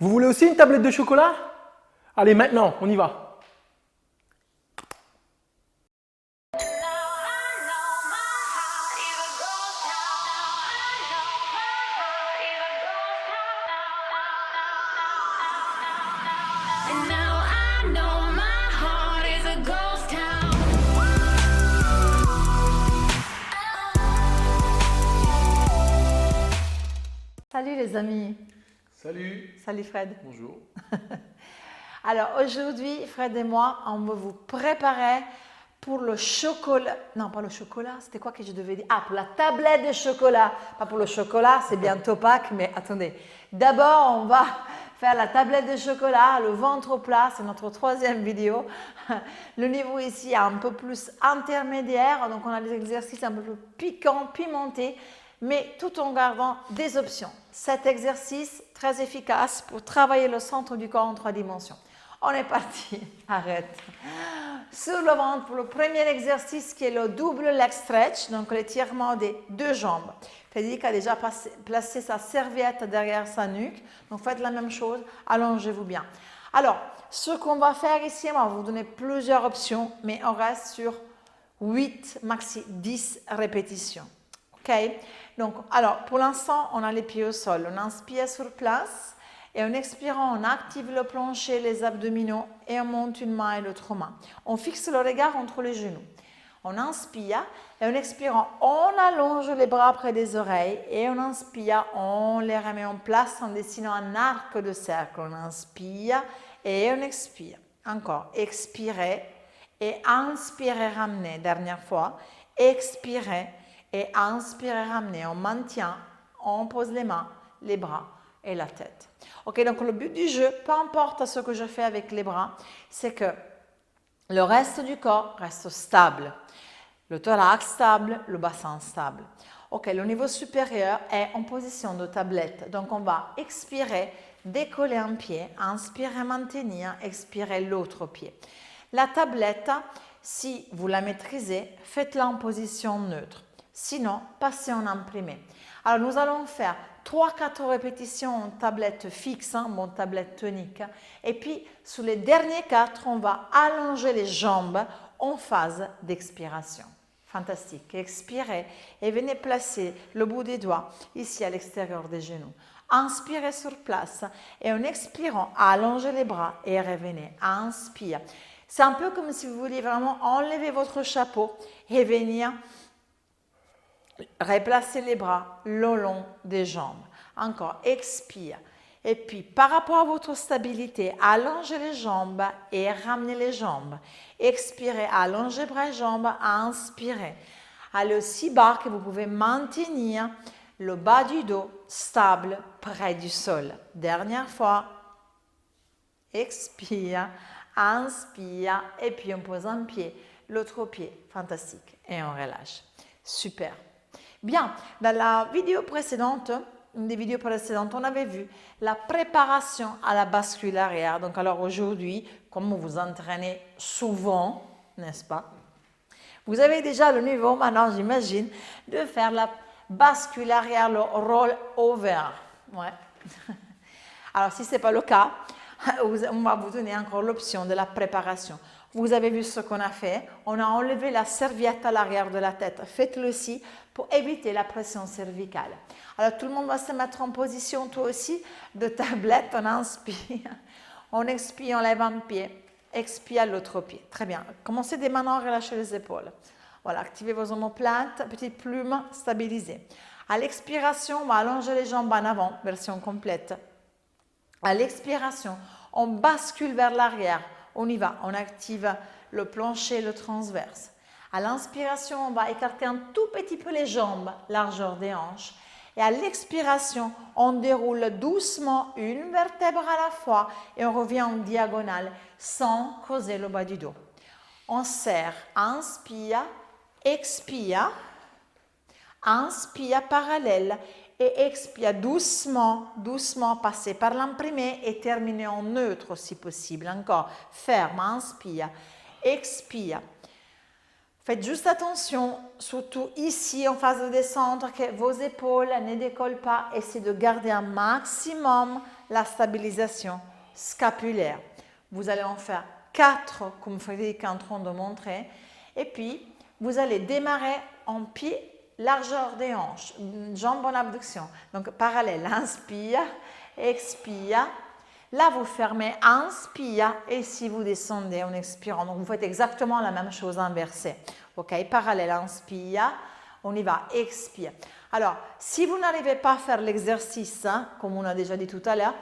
Vous voulez aussi une tablette de chocolat? Allez, maintenant, on y va. Salut les amis. Salut. Salut Fred. Bonjour. Alors aujourd'hui, Fred et moi, on va vous préparer pour le chocolat. Non, pas le chocolat, c'était quoi que je devais dire? Ah, pour la tablette de chocolat. Pas pour le chocolat, c'est bientôt Pâques, mais attendez. D'abord, on va faire la tablette de chocolat, le ventre plat, c'est notre troisième vidéo. Le niveau ici est un peu plus intermédiaire, donc on a des exercices un peu plus piquants, pimentés, mais tout en gardant des options. Cet exercice, très efficace pour travailler le centre du corps en 3 dimensions. On est parti, arrête. Sur le ventre, pour le premier exercice qui est le double leg stretch, donc l'étirement des 2 jambes. Frédéric a déjà placé sa serviette derrière sa nuque, donc faites la même chose, allongez-vous bien. Alors, ce qu'on va faire ici, on va vous donner plusieurs options, mais on reste sur 8, maxi 10 répétitions. Ok? Donc, alors, pour l'instant, on a les pieds au sol. On inspire sur place et en expirant, on active le plancher, les abdominaux et on monte une main et l'autre main. On fixe le regard entre les genoux. On inspire et en expirant, on allonge les bras près des oreilles et on inspire, on les remet en place en dessinant un arc de cercle. On inspire et on expire. Encore, expirez et inspirez, ramenez. Dernière fois, expirez et inspirez, ramenez. On maintient, on pose les mains, les bras et la tête. Ok, donc le but du jeu, peu importe ce que je fais avec les bras, c'est que le reste du corps reste stable. Le thorax stable, le bassin stable. Ok, le niveau supérieur est en position de tablette. Donc on va expirer, décoller un pied, inspirer, maintenir, expirer l'autre pied. La tablette, si vous la maîtrisez, faites-la en position neutre. Sinon, passez en imprimé. Alors nous allons faire 3-4 répétitions en tablette fixe, mon tablette tonique. Et puis, sur les derniers 4, on va allonger les jambes en phase d'expiration. Fantastique. Expirez et venez placer le bout des doigts ici à l'extérieur des genoux. Inspirez sur place et en expirant, allongez les bras et revenez. Inspire. C'est un peu comme si vous vouliez vraiment enlever votre chapeau et venir replacer les bras le long des jambes. Encore, expire. Et puis, par rapport à votre stabilité, allongez les jambes et ramenez les jambes. Expirez, allongez bras et jambes, inspirez. Allez aussi bas que vous pouvez maintenir le bas du dos stable près du sol. Dernière fois. Expire, inspire et puis on pose un pied, l'autre pied. Fantastique. Et on relâche. Super. Bien, dans la vidéo précédente, une des vidéos précédentes, on avait vu la préparation à la bascule arrière. Donc alors aujourd'hui, comme vous vous entraînez souvent, n'est-ce pas? Vous avez déjà le niveau, maintenant j'imagine, de faire la bascule arrière, le roll over. Ouais. Alors si ce n'est pas le cas, on va vous donner encore l'option de la préparation. Vous avez vu ce qu'on a fait. On a enlevé la serviette à l'arrière de la tête. Faites-le aussi pour éviter la pression cervicale. Alors tout le monde va se mettre en position, toi aussi, de tablette. On inspire, on expire, on lève un pied, expire l'autre pied. Très bien. Commencez dès maintenant à relâcher les épaules. Voilà, activez vos omoplates, petite plume stabilisée. À l'expiration, on va allonger les jambes en avant, version complète. À l'expiration, on bascule vers l'arrière. On y va, on active le plancher, le transverse. À l'inspiration, on va écarter un tout petit peu les jambes, largeur des hanches. Et à l'expiration, on déroule doucement une vertèbre à la fois et on revient en diagonale sans creuser le bas du dos. On serre, inspire, expire, inspire parallèle et expire doucement, doucement, passer par l'imprimé et terminer en neutre si possible. Encore, ferme, inspire, expire. Faites juste attention, surtout ici en phase de descente, que vos épaules ne décollent pas. Essayez de garder un maximum la stabilisation scapulaire. Vous allez en faire 4, comme Frédéric est en train de montrer. Et puis, vous allez démarrer en pied, largeur des hanches, jambes en abduction. Donc, parallèle, inspire, expire. Là, vous fermez, inspire, et si vous descendez en expirant, donc vous faites exactement la même chose inversée. OK, parallèle, inspire, on y va, expire. Alors, si vous n'arrivez pas à faire l'exercice, hein, comme on a déjà dit tout à l'heure,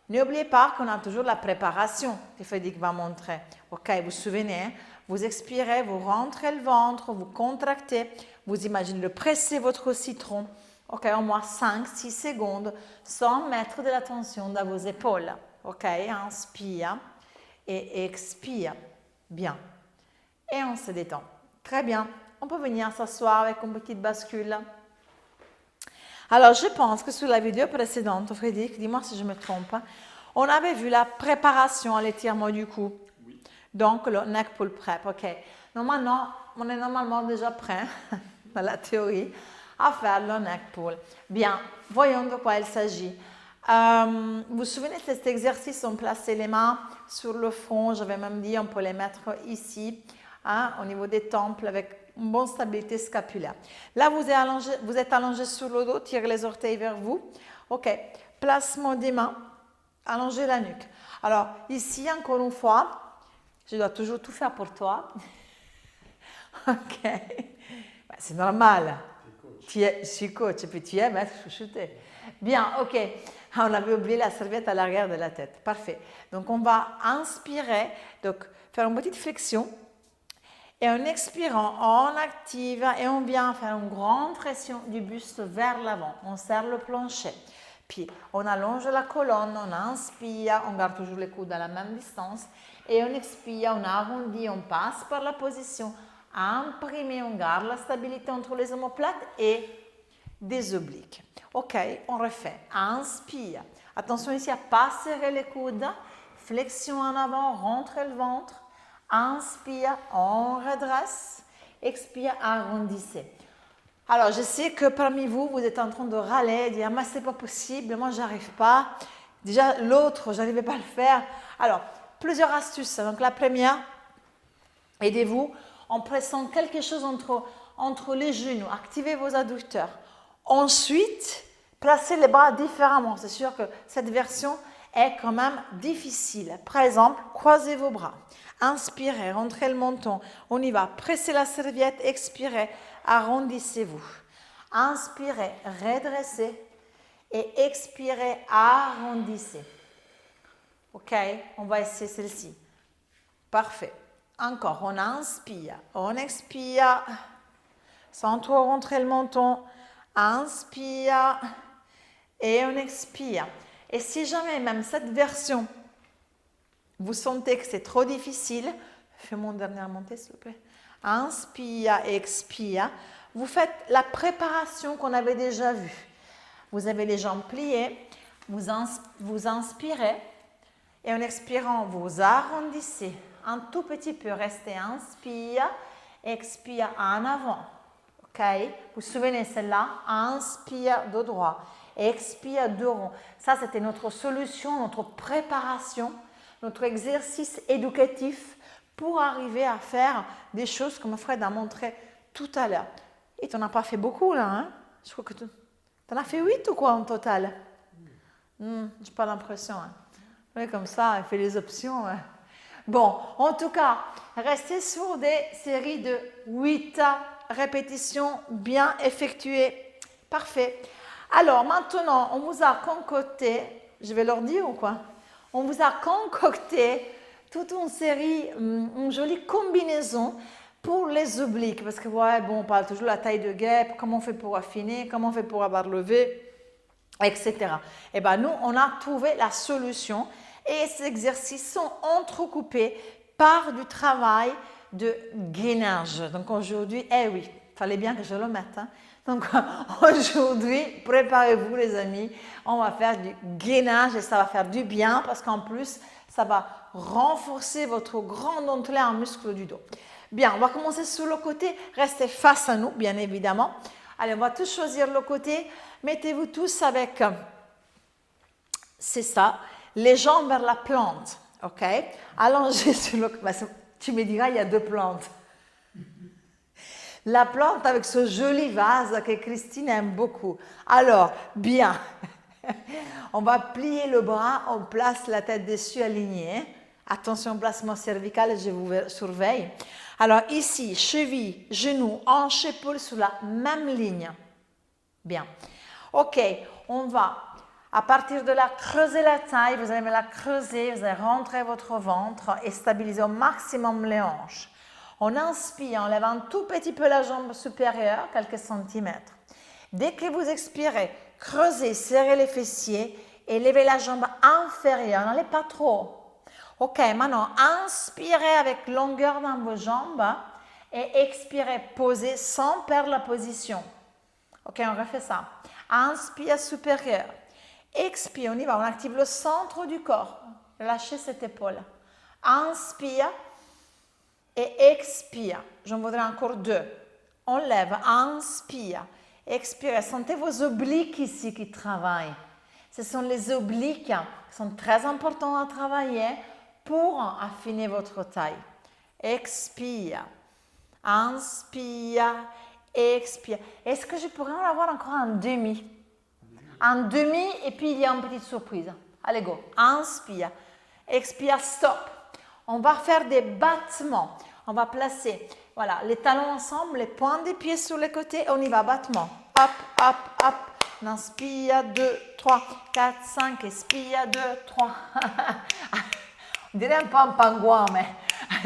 n'oubliez pas qu'on a toujours la préparation que Frédéric va montrer. OK, vous vous souvenez, vous expirez, vous rentrez le ventre, vous contractez, vous imaginez de presser votre citron. OK, au moins 5-6 secondes sans mettre de la tension dans vos épaules. OK, inspire et expire. Bien. Et on se détend. Très bien. On peut venir s'asseoir avec une petite bascule. Alors, je pense que sur la vidéo précédente, Frédéric, dis-moi si je me trompe, on avait vu la préparation à l'étirement du cou. Oui. Donc, le neck pull prep. OK. Normalement, on est normalement déjà prêt, dans la théorie, à faire le neck pull. Bien, voyons de quoi il s'agit. Vous vous souvenez de cet exercice, on plaçait les mains sur le front, j'avais même dit on peut les mettre ici, hein, au niveau des tempes, avec une bonne stabilité scapulaire. Là, vous êtes allongé sur le dos, tirez les orteils vers vous. OK, placement des mains, allongez la nuque. Alors, ici, encore une fois, je dois toujours tout faire pour toi. OK, c'est normal. Je suis coach et puis tu es maître chouchouté. Bien, ok. On avait oublié la serviette à l'arrière de la tête. Parfait. Donc, on va inspirer, donc faire une petite flexion. Et en expirant, on active et on vient faire une grande pression du buste vers l'avant. On serre le plancher. Puis, on allonge la colonne, on inspire, on garde toujours les coudes à la même distance. Et on expire, on arrondit, on passe par la position imprimé, on garde la stabilité entre les omoplates et des obliques. OK, on refait. Inspire. Attention ici à ne pas serrer les coudes. Flexion en avant, rentrez le ventre. Inspire, on redresse. Expire, arrondissez. Alors, je sais que parmi vous, vous êtes en train de râler, dire « mais c'est pas possible, moi j'arrive pas. Déjà, l'autre, je n'arrivais pas à le faire. » Alors, plusieurs astuces. Donc, la première, aidez-vous en pressant quelque chose entre les genoux. Activez vos adducteurs. Ensuite, placez les bras différemment. C'est sûr que cette version est quand même difficile. Par exemple, croisez vos bras. Inspirez, rentrez le menton. On y va. Pressez la serviette, expirez, arrondissez-vous. Inspirez, redressez et expirez, arrondissez. OK, on va essayer celle-ci. Parfait. Encore, on inspire, on expire, sans trop rentrer le menton, inspire et on expire. Et si jamais même cette version, vous sentez que c'est trop difficile, fais-moi une dernière montée s'il vous plaît, inspire, expire, vous faites la préparation qu'on avait déjà vue. Vous avez les jambes pliées, vous inspirez et en expirant, vous arrondissez. Un tout petit peu, restez, inspire, expire en avant. OK? Vous vous souvenez celle-là? Inspire de droit, expire de rond. Ça, c'était notre solution, notre préparation, notre exercice éducatif pour arriver à faire des choses comme Fred a montré tout à l'heure. Et tu n'en as pas fait beaucoup là, hein? Je crois que tu en as fait 8 ou quoi en total? Je n'ai pas l'impression. Hein? Oui, comme ça, elle fait les options. Hein? Bon, en tout cas, restez sur des séries de 8 répétitions bien effectuées. Parfait. Alors, maintenant, on vous a concocté, je vais leur dire ou quoi? On vous a concocté toute une série, une jolie combinaison pour les obliques. Parce que, ouais, bon, on parle toujours de la taille de guêpe, comment on fait pour affiner, comment on fait pour avoir levé, etc. Eh bien, nous, on a trouvé la solution. Et ces exercices sont entrecoupés par du travail de gainage. Donc aujourd'hui, eh oui, il fallait bien que je le mette. Hein. Donc aujourd'hui, préparez-vous les amis, on va faire du gainage et ça va faire du bien parce qu'en plus, ça va renforcer votre grand dentelé en muscle du dos. Bien, on va commencer sur le côté, restez face à nous, bien évidemment. Allez, on va tous choisir le côté. Mettez-vous tous avec c'est ça, les jambes vers la plante, ok? Allongez sur le... Tu me diras, il y a 2 plantes. La plante avec ce joli vase que Christine aime beaucoup. Alors, bien, on va plier le bras, on place la tête dessus alignée. Attention, placement cervical, je vous surveille. Alors ici, cheville, genou, hanche, épaule sur la même ligne. Bien. Ok, on va, à partir de là, creuser la taille. Vous allez la creuser, vous allez rentrer votre ventre et stabiliser au maximum les hanches. On inspire en levant un tout petit peu la jambe supérieure, quelques centimètres. Dès que vous expirez, creusez, serrez les fessiers et levez la jambe inférieure. N'allez pas trop. Ok, maintenant, inspirez avec longueur dans vos jambes et expirez, posez sans perdre la position. Ok, on refait ça. Inspire supérieur. Expire, on y va, on active le centre du corps. Lâchez cette épaule. Inspire. Et expire. J'en voudrais encore 2. On lève, inspire, expire. Sentez vos obliques ici qui travaillent. Ce sont les obliques qui sont très importants à travailler pour affiner votre taille. Expire, inspire, expire. Est-ce que je pourrais en avoir encore un demi? Un demi et puis il y a une petite surprise. Allez, go. Inspire, expire, stop. On va faire des battements. On va placer, voilà, les talons ensemble, les pointes des pieds sur les côtés. On y va, battement. Hop, hop, hop. On inspire, 2, 3, 4, 5. Expire, 2, 3. On dirait un peu un pingouin, mais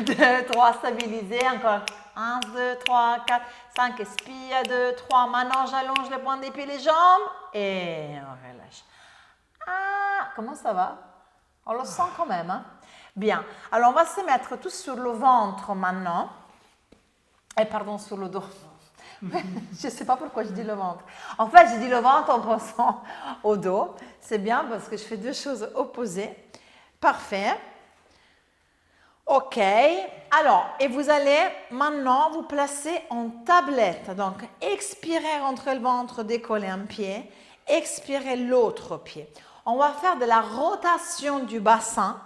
2, 3, stabiliser. Encore 1, 2, 3, 4, 5. Expire, 2, 3. Maintenant, j'allonge les pointes des pieds, les jambes. Et on relâche. Ah, comment ça va? On le sent quand même, hein? Bien, alors on va se mettre tous sur le ventre maintenant. Et pardon, sur le dos. Je ne sais pas pourquoi je dis le ventre. En fait, je dis le ventre en pensant au dos. C'est bien parce que je fais 2 choses opposées. Parfait. Ok. Alors, et vous allez maintenant vous placer en tablette. Donc, expirez, rentrez le ventre, décollez un pied. Expirez l'autre pied. On va faire de la rotation du bassin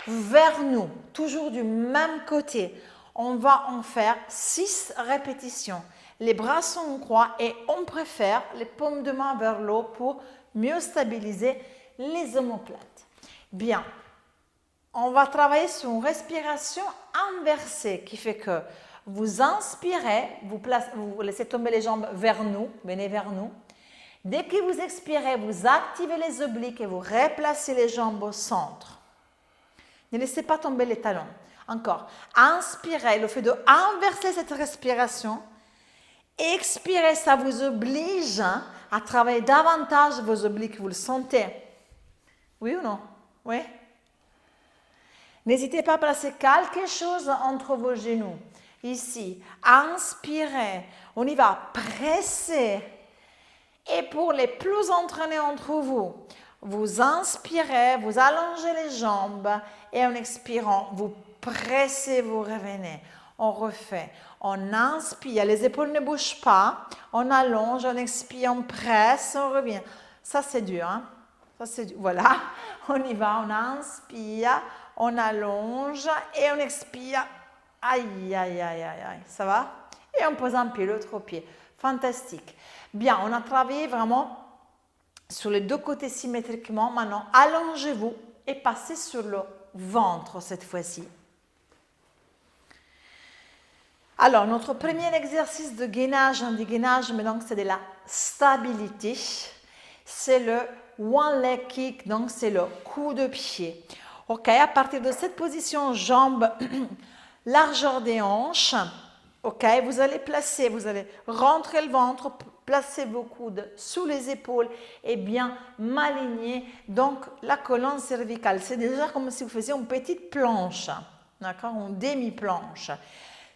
vers nous, toujours du même côté. On va en faire 6 répétitions. Les bras sont en croix et on préfère les paumes de main vers l'eau pour mieux stabiliser les omoplates. Bien, on va travailler sur une respiration inversée qui fait que vous inspirez, vous laissez tomber les jambes vers nous, venez vers nous. Dès que vous expirez, vous activez les obliques et vous replacez les jambes au centre. Ne laissez pas tomber les talons. Encore. Inspirez, le fait de inverser cette respiration. Expirez, ça vous oblige à travailler davantage vos obliques. Vous le sentez? Oui ou non? Oui? N'hésitez pas à placer quelque chose entre vos genoux. Ici. Inspirez. On y va. Pressez. Et pour les plus entraînés entre vous, vous inspirez, vous allongez les jambes et en expirant, vous pressez, vous revenez. On refait. On inspire, les épaules ne bougent pas. On allonge, on expire, on presse, on revient. Ça, c'est dur. Hein? Ça, c'est dur. Voilà. On y va. On inspire, on allonge et on expire. Aïe, aïe, aïe, aïe, aïe. Ça va? Et on pose un pied, l'autre pied. Fantastique. Bien, on a travaillé vraiment sur les 2 côtés symétriquement. Maintenant, allongez-vous et passez sur le ventre cette fois-ci. Alors, notre premier exercice de gainage, on dit gainage, mais donc c'est de la stabilité. C'est le one leg kick, donc c'est le coup de pied. Ok, à partir de cette position, jambes, largeur des hanches. Ok, vous allez rentrer le ventre, placer vos coudes sous les épaules et bien m'aligner donc la colonne cervicale. C'est déjà comme si vous faisiez une petite planche, d'accord, une demi-planche,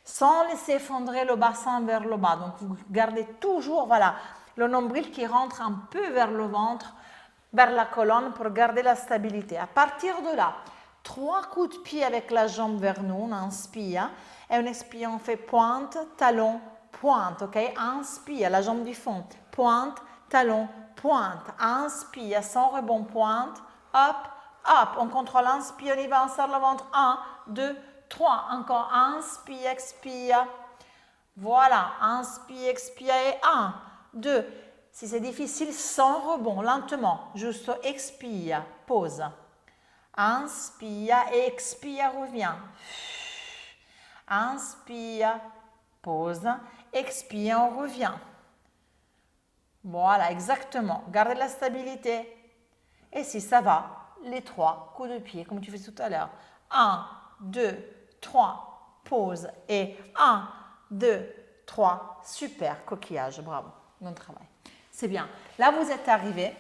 sans laisser effondrer le bassin vers le bas. Donc vous gardez toujours, voilà, le nombril qui rentre un peu vers le ventre, vers la colonne pour garder la stabilité. À partir de là, 3 coups de pied avec la jambe vers nous, on inspire. Et on expire, on fait pointe, talon, pointe, ok? Inspire, la jambe du fond, pointe, talon, pointe. Inspire, sans rebond, pointe, hop, hop. On contrôle, inspire, on y va, on serre le ventre. 1, 2, 3. Encore, inspire, expire. Voilà, inspire, expire et 1, 2. Si c'est difficile, sans rebond, lentement. Juste expire, pause. Inspire et expire, reviens. Inspire, pause, expire, on revient. Voilà, exactement. Gardez la stabilité. Et si ça va, les 3 coups de pied, comme tu fais tout à l'heure. 1, 2, 3, pause. Et 1, 2, 3, super, coquillage, bravo, bon travail. C'est bien. Là, vous êtes arrivé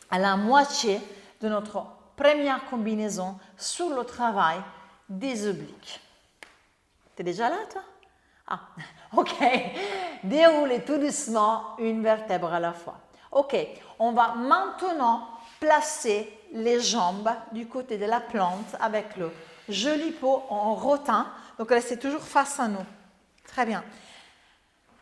à la moitié de notre première combinaison sur le travail des obliques. T'es déjà là, toi? Ah, ok. Déroulez tout doucement une vertèbre à la fois. Ok, on va maintenant placer les jambes du côté de la plante avec le joli pot en rotin. Donc, restez toujours face à nous. Très bien.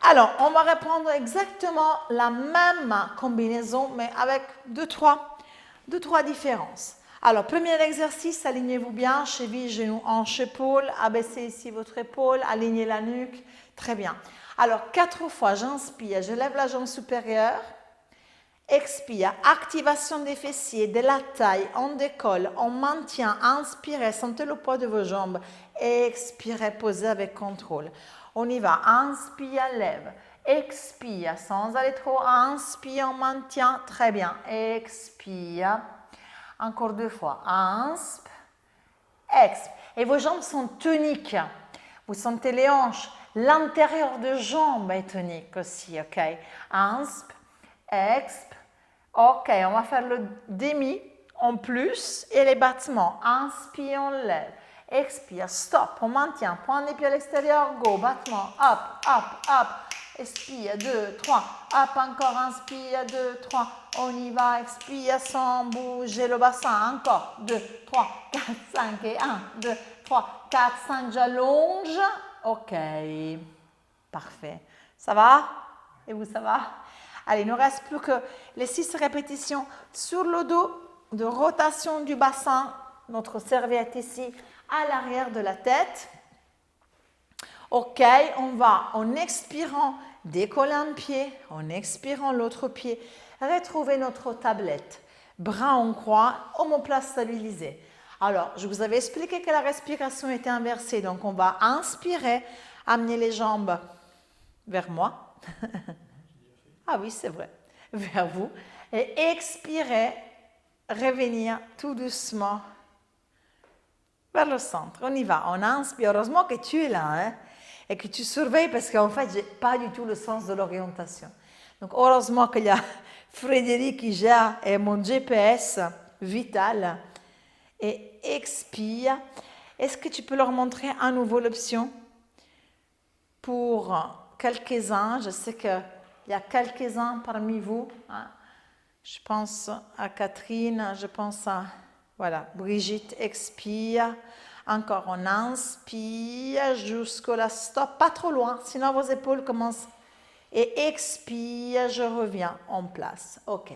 Alors, on va reprendre exactement la même combinaison, mais avec deux, trois différences. Alors, premier exercice, alignez-vous bien, cheville, genou, hanche, épaule, abaissez ici votre épaule, alignez la nuque, très bien. Alors, 4 fois, j'inspire, je lève la jambe supérieure, expire, activation des fessiers, de la taille, on décolle, on maintient, inspirez, sentez le poids de vos jambes, expirez, posez avec contrôle. On y va, inspire, lève, expire, sans aller trop, inspire, on maintient, très bien, expire. Encore 2 fois. Inspire, expire. Et vos jambes sont toniques. Vous sentez les hanches. L'intérieur de jambes est tonique aussi, ok? Inspire, expire. Ok, on va faire le demi en plus et les battements. Inspire, on lève. Expire, stop, on maintient. Point des pieds à l'extérieur, go. Battement, hop, hop, hop. Expire, 2, 3, hop, encore, inspire, 2, 3, on y va, expire sans bouger le bassin, encore, 2, 3, 4, 5 et 1, 2, 3, 4, 5, j'allonge, ok, parfait, ça va? Et vous, ça va? Allez, il ne reste plus que les 6 répétitions sur le dos de rotation du bassin, notre serviette ici, à l'arrière de la tête. Ok, on va en expirant décoller un pied, en expirant l'autre pied, retrouver notre tablette. Bras en croix, omoplate stabilisée. Alors, je vous avais expliqué que la respiration était inversée, donc on va inspirer, amener les jambes vers moi. Ah oui, c'est vrai, vers vous. Et expirer, revenir tout doucement vers le centre. On y va, on inspire. Heureusement que tu es là, hein, et que tu surveilles parce qu'en fait, je n'ai pas du tout le sens de l'orientation. Donc, heureusement qu'il y a Frédéric qui gère mon GPS vital. Et expire. Est-ce que tu peux leur montrer à nouveau l'option pour quelques-uns? Je sais qu'il y a quelques-uns parmi vous. Hein. Je pense à Catherine, je pense à voilà, Brigitte, expire. Encore, on inspire jusqu'à stop, pas trop loin, sinon vos épaules commencent. Et expire, je reviens en place. Ok.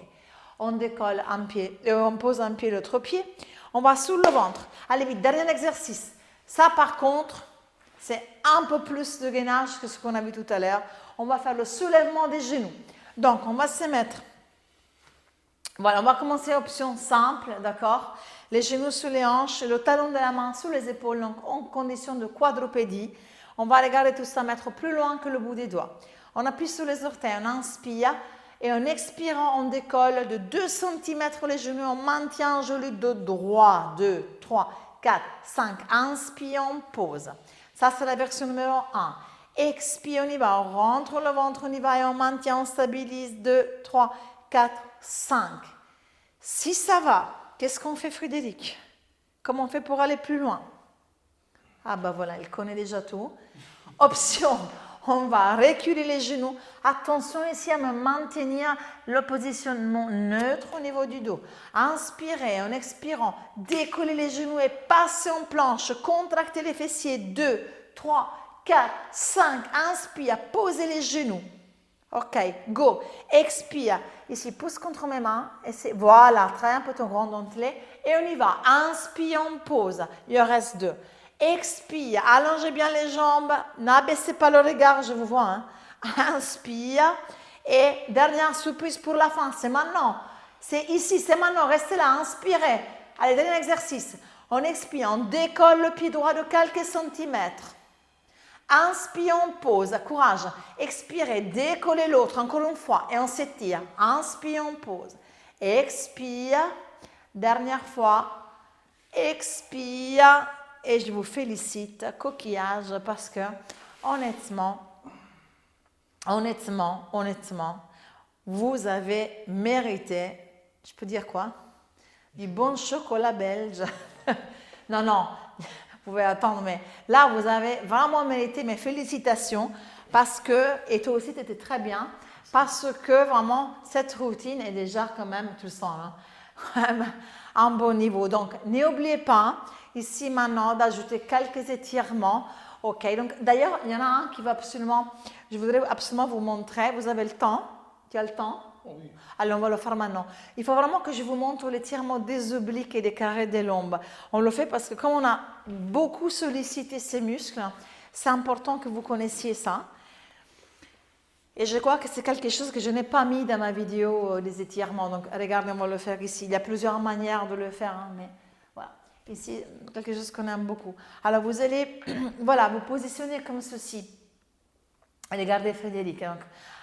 On décolle un pied, on pose un pied, l'autre pied. On va sous le ventre. Allez vite, dernier exercice. Ça, par contre, c'est un peu plus de gainage que ce qu'on a vu tout à l'heure. On va faire le soulèvement des genoux. Donc, on va se mettre. Voilà, on va commencer option simple, d'accord? Les genoux sous les hanches, le talon de la main sous les épaules, donc en condition de quadrupédie. On va regarder tout ça, mettre plus loin que le bout des doigts. On appuie sur les orteils, on inspire et en expirant, on décolle de 2 cm les genoux, on maintient un genou de droit. 2, 3, 4, 5. Inspire, on pose. Ça, c'est la version numéro 1. Expire, on y va, on rentre le ventre, on y va et on maintient, on stabilise. 2, 3, 4, 5. Si ça va, qu'est-ce qu'on fait, Frédéric? Comment on fait pour aller plus loin? Ah ben voilà, il connaît déjà tout. Option, on va reculer les genoux. Attention ici à me maintenir le positionnement neutre au niveau du dos. Inspirez, en expirant, décollez les genoux et passez en planche. Contractez les fessiers. 2, 3, 4, 5. Inspire, posez les genoux. Ok, go. Expire. Ici, pousse contre mes mains. Et voilà, travaille un peu ton grand dentelé. Et on y va. Inspire, on pose. Il en reste 2. Expire. Allongez bien les jambes. N'abaissez pas le regard, je vous vois. Hein. Inspire. Et dernière surprise pour la fin. C'est maintenant. C'est ici, c'est maintenant. Restez là. Inspirez. Allez, dernier exercice. On expire. On décolle le pied droit de quelques centimètres. Inspire, on pose, courage. Expirez, décollez l'autre, encore une fois, et on s'étire. Inspire, on pose. Expire, dernière fois. Expire, et je vous félicite, coquillage, parce que honnêtement, vous avez mérité, je peux dire quoi? Du bon chocolat belge. Non. Vous pouvez attendre, mais là, vous avez vraiment mérité mes félicitations parce que, et toi aussi, tu étais très bien, parce que vraiment, cette routine est déjà quand même, tu le sens, hein, à un bon niveau. Donc, n'oubliez pas, ici maintenant, d'ajouter quelques étirements. Ok, donc d'ailleurs, il y en a un qui va absolument, je voudrais absolument vous montrer. Vous avez le temps? Tu as le temps? Oui. Allez, on va le faire maintenant. Il faut vraiment que je vous montre l'étirement des obliques et des carrés des lombes. On le fait parce que comme on a beaucoup sollicité ces muscles, c'est important que vous connaissiez ça. Et je crois que c'est quelque chose que je n'ai pas mis dans ma vidéo des étirements. Donc, regardez, on va le faire ici. Il y a plusieurs manières de le faire, hein, mais voilà. Ici, quelque chose qu'on aime beaucoup. Alors, vous allez, voilà, vous positionner comme ceci. Regardez Frédéric. Donc,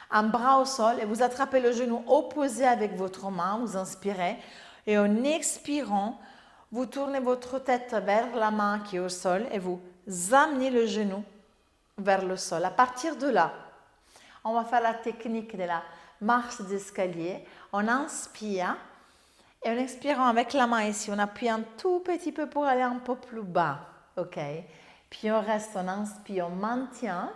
un bras au sol et vous attrapez le genou opposé avec votre main, vous inspirez et en expirant, vous tournez votre tête vers la main qui est au sol et vous amenez le genou vers le sol. À partir de là, on va faire la technique de la marche d'escalier. On inspire et en expirant avec la main ici, on appuie un tout petit peu pour aller un peu plus bas. Ok. Puis on reste, on inspire, on maintient.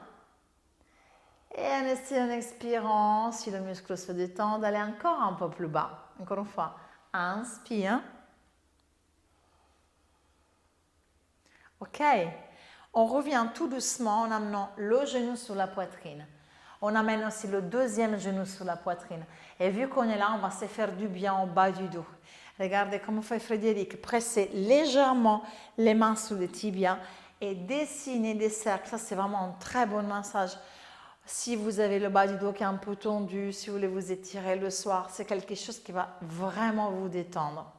Et en expirant, si le muscle se détend, d'aller encore un peu plus bas. Encore une fois, inspire. Ok. On revient tout doucement en amenant le genou sur la poitrine. On amène aussi le deuxième genou sur la poitrine. Et vu qu'on est là, on va se faire du bien au bas du dos. Regardez comment fait Frédéric. Pressez légèrement les mains sous les tibias et dessinez des cercles. Ça, c'est vraiment un très bon massage. Si vous avez le bas du dos qui est un peu tendu, si vous voulez vous étirer le soir, c'est quelque chose qui va vraiment vous détendre.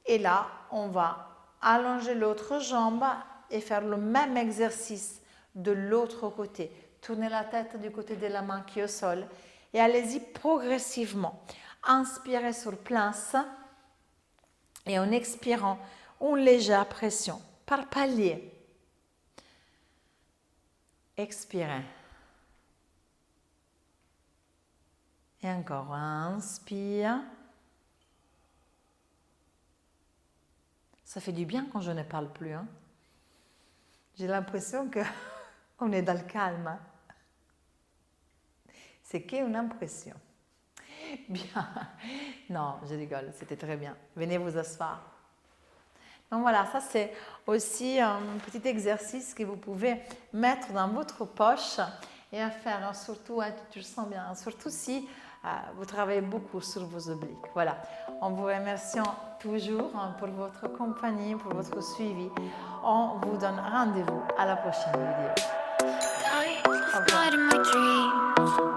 Et là, on va allonger l'autre jambe et faire le même exercice de l'autre côté. Tournez la tête du côté de la main qui est au sol et allez-y progressivement. Inspirez sur place et en expirant, une légère pression par palier. Expirez. Et encore, inspire. Ça fait du bien quand je ne parle plus. Hein. J'ai l'impression qu'on est dans le calme. Hein. C'est qu'une impression. Bien. Non, je rigole, c'était très bien. Venez vous asseoir. Donc voilà, ça c'est aussi un petit exercice que vous pouvez mettre dans votre poche et à faire, surtout, tu le sens bien, surtout si vous travaillez beaucoup sur vos obliques. Voilà, en vous remerciant toujours pour votre compagnie, pour votre suivi. On vous donne rendez-vous à la prochaine vidéo. Au revoir.